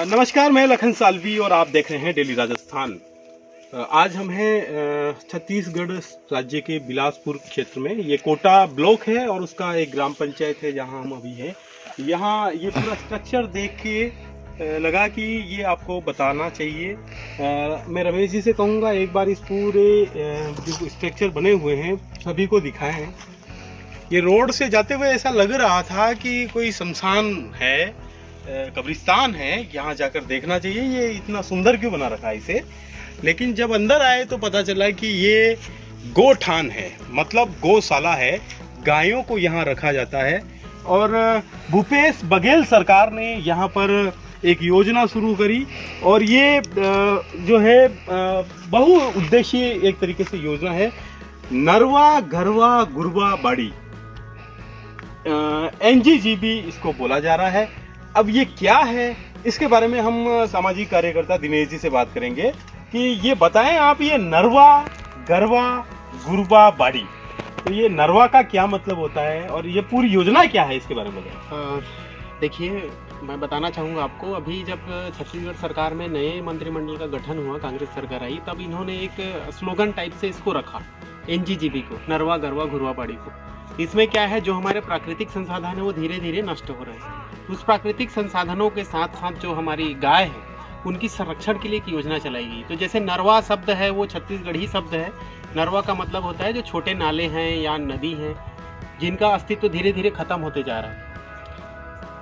नमस्कार, मैं लखन सालवी और आप देख रहे हैं डेली राजस्थान। आज हम हैं छत्तीसगढ़ राज्य के बिलासपुर क्षेत्र में। ये कोटा ब्लॉक है और उसका एक ग्राम पंचायत है जहां हम अभी हैं। यहाँ ये पूरा स्ट्रक्चर देख के लगा कि ये आपको बताना चाहिए। मैं रमेश जी से कहूँगा एक बार इस पूरे जो स्ट्रक्चर बने हुए हैं सभी को दिखाएं। ये रोड से जाते हुए ऐसा लग रहा था कि कोई शमशान है, कब्रिस्तान है, यहाँ जाकर देखना चाहिए ये इतना सुंदर क्यों बना रखा है इसे। लेकिन जब अंदर आए तो पता चला कि ये गोठान है, मतलब गौशाला है, गायों को यहाँ रखा जाता है। और भूपेश बघेल सरकार ने यहाँ पर एक योजना शुरू करी और ये जो है बहुउद्देशीय एक तरीके से योजना है। नरवा गरवा गुरवा बाड़ी, NGGB इसको बोला जा रहा है। अब ये क्या है इसके बारे में हम सामाजिक कार्यकर्ता दिनेश जी से बात करेंगे कि ये बताएं आप, ये नरवा गरवा गुरवा बाड़ी, तो ये नरवा का क्या मतलब होता है और ये पूरी योजना क्या है इसके बारे में बताएं। देखिए, मैं बताना चाहूँगा आपको, अभी जब छत्तीसगढ़ सरकार में नए मंत्रिमंडल का गठन हुआ, कांग्रेस सरकार आई, तब इन्होंने एक स्लोगन टाइप से इसको रखा, NGGB को, नरवा गरवा गुरवा बाड़ी को। इसमें क्या है, जो हमारे प्राकृतिक संसाधन है वो धीरे धीरे नष्ट हो रहे हैं। उस प्राकृतिक संसाधनों के साथ साथ जो हमारी गाय है उनकी संरक्षण के लिए एक योजना चलाई गई। तो जैसे नरवा शब्द है वो छत्तीसगढ़ी शब्द है। नरवा का मतलब होता है जो छोटे नाले हैं या नदी हैं जिनका अस्तित्व धीरे धीरे खत्म होते जा रहा है।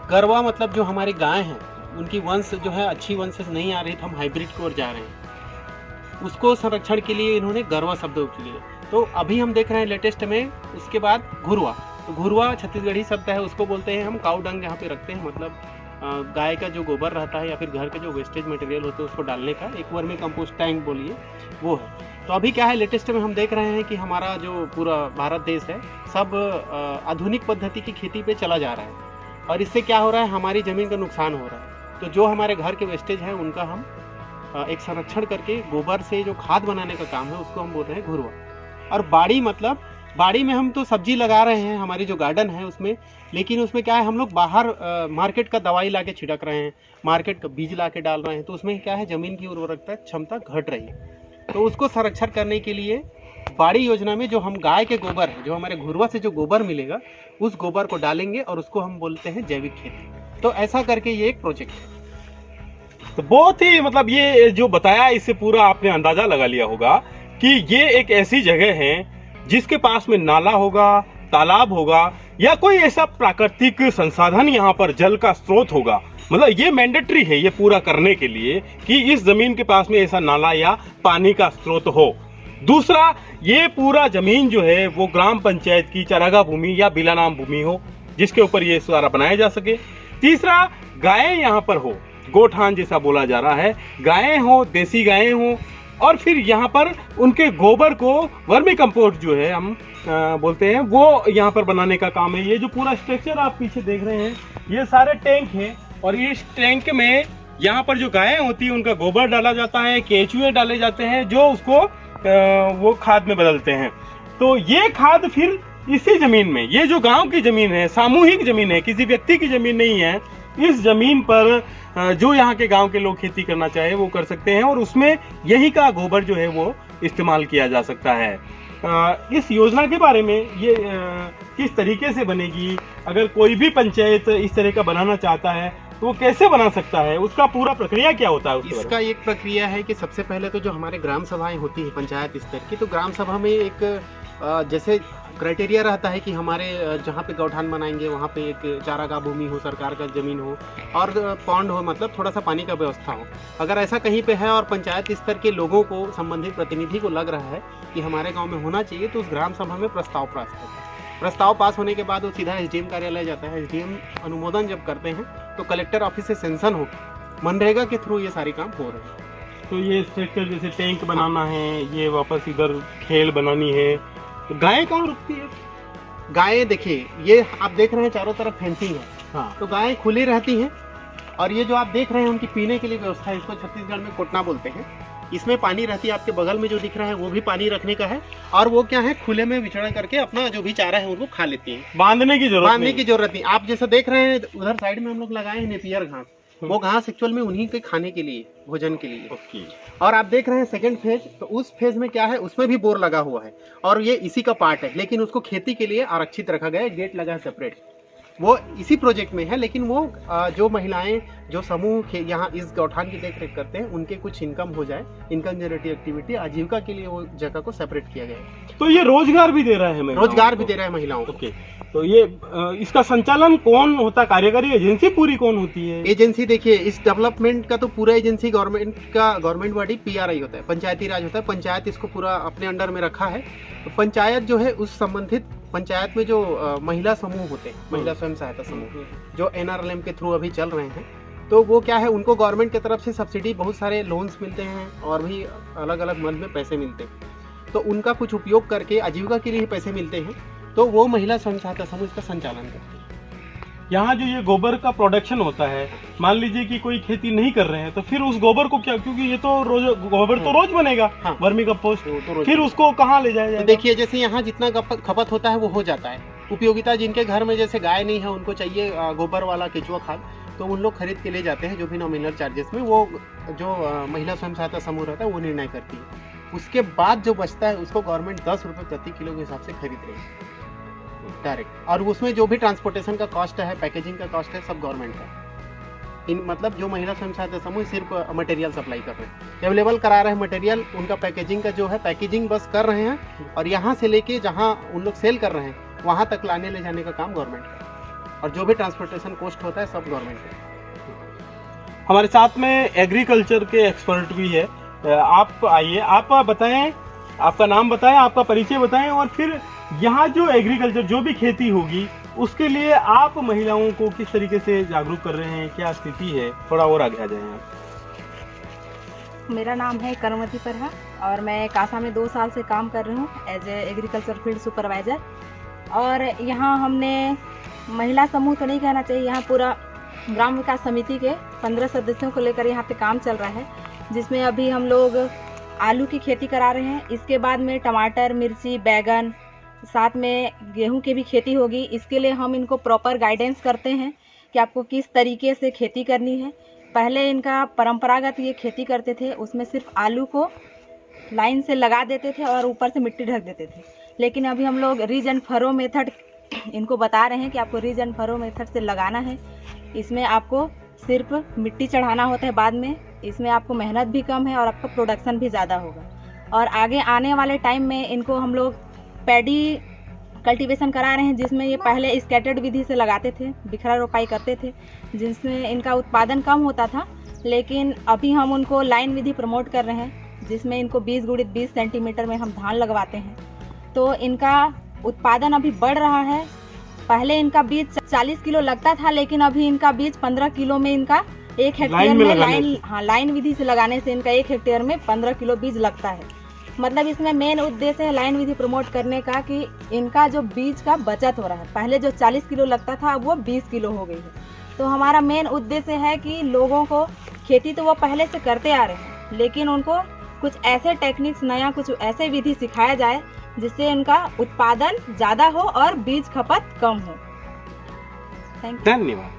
गरवा मतलब जो हमारी गाय हैं उनकी वंश जो है अच्छी वंश नहीं आ रही, तो हम हाइब्रिड की ओर जा रहे हैं, उसको संरक्षण के लिए इन्होंने गरवा शब्द उपयोग लिया। तो अभी हम देख रहे हैं लेटेस्ट में, उसके बाद घुरवा। तो घुरवा छत्तीसगढ़ी शब्द है, उसको बोलते हैं हम काऊ डंग यहाँ पे रखते हैं, मतलब गाय का जो गोबर रहता है या फिर घर के जो वेस्टेज मटेरियल होते हैं उसको डालने का एक वर्मी कंपोस्ट टैंक बोलिए वो है। तो अभी क्या है, लेटेस्ट में हम देख रहे हैं कि हमारा जो पूरा भारत देश है सब आधुनिक पद्धति की खेती पे चला जा रहा है और इससे क्या हो रहा है, हमारी ज़मीन का नुकसान हो रहा है। तो जो हमारे घर के वेस्टेज है उनका हम एक संरक्षण करके गोबर से जो खाद बनाने का काम है उसको हम बोल रहे हैं घुरवा। और बाड़ी मतलब, बाड़ी में हम तो सब्जी लगा रहे हैं, हमारी जो गार्डन है उसमें, लेकिन उसमें क्या है, हम लोग बाहर मार्केट का दवाई ला के छिड़क रहे हैं, मार्केट का बीज ला के डाल रहे हैं, तो उसमें क्या है, ज़मीन की उर्वरकता क्षमता घट रही है। तो उसको संरक्षण करने के लिए बाड़ी योजना में जो हम गाय के गोबर है, जो हमारे घुरवा से जो गोबर मिलेगा उस गोबर को डालेंगे और उसको हम बोलते हैं जैविक खेती। तो ऐसा करके ये एक प्रोजेक्ट है। तो बहुत ही मतलब ये जो बताया इससे पूरा आपने अंदाजा लगा लिया होगा कि ये एक ऐसी जगह है जिसके पास में नाला होगा, तालाब होगा या कोई ऐसा प्राकृतिक संसाधन यहाँ पर जल का स्रोत होगा। मतलब ये मैंडेटरी है ये पूरा करने के लिए कि इस जमीन के पास में ऐसा नाला या पानी का स्रोत हो। दूसरा, ये पूरा जमीन जो है वो ग्राम पंचायत की चारागाह भूमि या बिलानाम भूमि हो जिसके ऊपर ये सारा बनाया जा सके। तीसरा, गायें यहाँ पर हो, गोठान जैसा बोला जा रहा है, गायें हो, देसी गायें हो, और फिर यहाँ पर उनके गोबर को वर्मी कंपोस्ट जो है हम बोलते हैं वो यहाँ पर बनाने का काम है। ये जो पूरा स्ट्रक्चर आप पीछे देख रहे हैं ये सारे टैंक हैं और इस टैंक में यहाँ पर जो गायें होती हैं उनका गोबर डाला जाता है, केंचुए डाले जाते हैं जो उसको वो खाद में बदलते हैं। तो ये खाद फिर इसी जमीन में, ये जो गांव की जमीन है, सामूहिक जमीन है, किसी व्यक्ति की जमीन नहीं है, इस जमीन पर जो यहाँ के गांव के लोग खेती करना चाहे वो कर सकते हैं और उसमें यही का गोबर जो है वो इस्तेमाल किया जा सकता है। इस योजना के बारे में ये किस तरीके से बनेगी, अगर कोई भी पंचायत इस तरह का बनाना चाहता है तो वो कैसे बना सकता है, उसका पूरा प्रक्रिया क्या होता है? इसका एक प्रक्रिया है कि सबसे पहले तो जो हमारे ग्राम सभाएं होती है पंचायत स्तर की, तो ग्राम सभा में एक जैसे क्राइटेरिया रहता है कि हमारे जहाँ पे गौठान बनाएंगे वहाँ पे एक चारागाह भूमि हो, सरकार का ज़मीन हो और पॉन्ड हो, मतलब थोड़ा सा पानी का व्यवस्था हो। अगर ऐसा कहीं पे है और पंचायत स्तर के लोगों को, संबंधित प्रतिनिधि को लग रहा है कि हमारे गांव में होना चाहिए, तो उस ग्राम सभा में प्रस्ताव पास करते हैं। प्रस्ताव पास होने के बाद वो सीधा SDM कार्यालय जाता है। SDM अनुमोदन जब करते हैं तो कलेक्टर ऑफिस से सेंशन हो, मनरेगा के थ्रू ये सारे काम हो रहे हैं। तो ये स्ट्रक्चर जैसे टैंक बनाना है, ये वापस इधर खेल बनानी है, तो गायें कहाँ रुकती है? गायें देखिए, ये आप देख रहे हैं चारों तरफ फेंसिंग है, हाँ, तो गायें खुली रहती हैं। और ये जो आप देख रहे हैं उनकी पीने के लिए व्यवस्था है, इसको छत्तीसगढ़ में कोटना बोलते हैं। इसमें पानी रहती है, आपके बगल में जो दिख रहा है वो भी पानी रखने का है, और वो क्या है खुले में विचरण करके अपना जो भी चारा है उनको खा लेती है। बांधने की जरूरत नहीं। आप जैसा देख रहे हैं उधर साइड में हम लोग लगाए हैं नेपियर घास, वो घास एक्चुअल में उन्हीं के खाने के लिए, भोजन के लिए। ओके। और आप देख रहे हैं सेकंड फेज, तो उस फेज में क्या है, उसमें भी बोर लगा हुआ है और ये इसी का पार्ट है, लेकिन उसको खेती के लिए आरक्षित रखा गया है, गेट लगा है सेपरेट, वो इसी प्रोजेक्ट में है। लेकिन वो जो महिलाएं जो समूह यहाँ इस गौठान की देख रेख करते हैं उनके कुछ इनकम हो जाए, इनकम जनरेटिव एक्टिविटी, आजीविका के लिए वो जगह को सेपरेट किया गया है। तो ये रोजगार भी दे रहा है महिलाओं को? रोजगार भी दे रहा है महिलाओं को। ओके। तो ये इसका संचालन कौन होता, कार्यकारी एजेंसी पूरी कौन होती है? एजेंसी देखिए, इस डेवलपमेंट का तो पूरा एजेंसी गवर्नमेंट बॉडी PRI होता है, पंचायती राज होता है। पंचायत इसको पूरा अपने अंडर में रखा है। तो पंचायत जो है उस संबंधित पंचायत में जो महिला समूह होते हैं, महिला स्वयं सहायता समूह जो NRLM के थ्रू अभी चल रहे हैं, तो वो क्या है, उनको गवर्नमेंट की तरफ से सब्सिडी, बहुत सारे लोन्स मिलते हैं और भी अलग अलग मद में पैसे मिलते हैं। तो उनका कुछ उपयोग करके आजीविका के लिए पैसे मिलते हैं, तो वो महिला स्वयं सहायता समूह इसका संचालन करते हैं। यहाँ जो ये गोबर का प्रोडक्शन होता है, मान लीजिए कि कोई खेती नहीं कर रहे हैं, तो फिर उस गोबर को क्या, क्योंकि ये तो रोज गोबर तो रोज बनेगा, हाँ। वर्मी कंपोस्ट, तो फिर उसको कहाँ ले जाया तो जाएगा? देखिए, जैसे यहाँ जितना खपत होता है वो हो जाता है। उपयोगिता जिनके घर में जैसे गाय नहीं है, उनको चाहिए गोबर वाला केचुआ खाद, तो उन लोग खरीद के ले जाते हैं, जो भी नॉमिनल चार्जेस में वो जो महिला स्वयं सहायता समूह रहता है वो निर्णय करती है। उसके बाद जो बचता है उसको गवर्नमेंट 10 रुपये प्रति किलो के हिसाब से खरीद रही है डायरेक्ट, और उसमें जो भी ट्रांसपोर्टेशन का कॉस्ट है, पैकेजिंग का कॉस्ट है, सब गवर्नमेंट का। मतलब जो महिला स्वयं सहायता समूह सिर्फ मटेरियल सप्लाई कर रहे हैं, अवेलेबल करा रहे हैं मटेरियल, उनका पैकेजिंग का जो है पैकेजिंग बस कर रहे हैं, और यहाँ से लेके जहाँ उन लोग सेल कर रहे हैं वहाँ तक लाने ले जाने का काम गवर्नमेंट का, और जो भी ट्रांसपोर्टेशन कॉस्ट होता है सब गवर्नमेंट का। हमारे साथ में एग्रीकल्चर के एक्सपर्ट भी है। आप आइए, आप बताएं, आपका नाम बताएं, आपका परिचय बताएं, और फिर यहाँ जो एग्रीकल्चर, जो भी खेती होगी, उसके लिए आप महिलाओं को किस तरीके से जागरूक कर रहे हैं, क्या स्थिति है, थोड़ा और आगे आ जाएं आप। मेरा नाम है करमवती परहा और मैं कासा में 2 साल से काम कर रही हूँ as a agriculture field supervisor. और यहाँ हमने महिला समूह तो नहीं कहना चाहिए, यहाँ पूरा ग्राम विकास समिति के 15 सदस्यों को लेकर यहाँ पे काम चल रहा है, जिसमें अभी हम लोग आलू की खेती करा रहे हैं। इसके बाद में टमाटर, मिर्ची, बैगन, साथ में गेहूं की भी खेती होगी। इसके लिए हम इनको प्रॉपर गाइडेंस करते हैं कि आपको किस तरीके से खेती करनी है। पहले इनका परंपरागत ये खेती करते थे, उसमें सिर्फ आलू को लाइन से लगा देते थे और ऊपर से मिट्टी ढक देते थे, लेकिन अभी हम लोग रीज एंड फरो मेथड इनको बता रहे हैं कि आपको रीज एंड फरो मेथड से लगाना है। इसमें आपको सिर्फ मिट्टी चढ़ाना होता है बाद में, इसमें आपको मेहनत भी कम है और आपका प्रोडक्शन भी ज़्यादा होगा। और आगे आने वाले टाइम में इनको हम लोग पैडी कल्टीवेशन करा रहे हैं, जिसमें ये पहले स्कैटर्ड विधि से लगाते थे, बिखरा रोपाई करते थे, जिसमें इनका उत्पादन कम होता था। लेकिन अभी हम उनको लाइन विधि प्रमोट कर रहे हैं, जिसमें इनको 20 गुणित 20 सेंटीमीटर में हम धान लगवाते हैं, तो इनका उत्पादन अभी बढ़ रहा है। पहले इनका बीज 40 किलो लगता था, लेकिन अभी इनका बीज 15 किलो में इनका 1 हेक्टेयर में लाइन विधि से लगाने से इनका 1 हेक्टेयर में 15 किलो बीज लगता है। मतलब इसमें मेन उद्देश्य है लाइन विधि प्रमोट करने का कि इनका जो बीज का बचत हो रहा है। पहले जो 40 किलो लगता था अब वो 20 किलो हो गई है। तो हमारा मेन उद्देश्य है कि लोगों को खेती तो वो पहले से करते आ रहे हैं, लेकिन उनको कुछ ऐसे टेक्निक्स, नया कुछ ऐसे विधि सिखाया जाए जिससे उनका उत्पादन ज़्यादा हो और बीज खपत कम हो। धन्यवाद।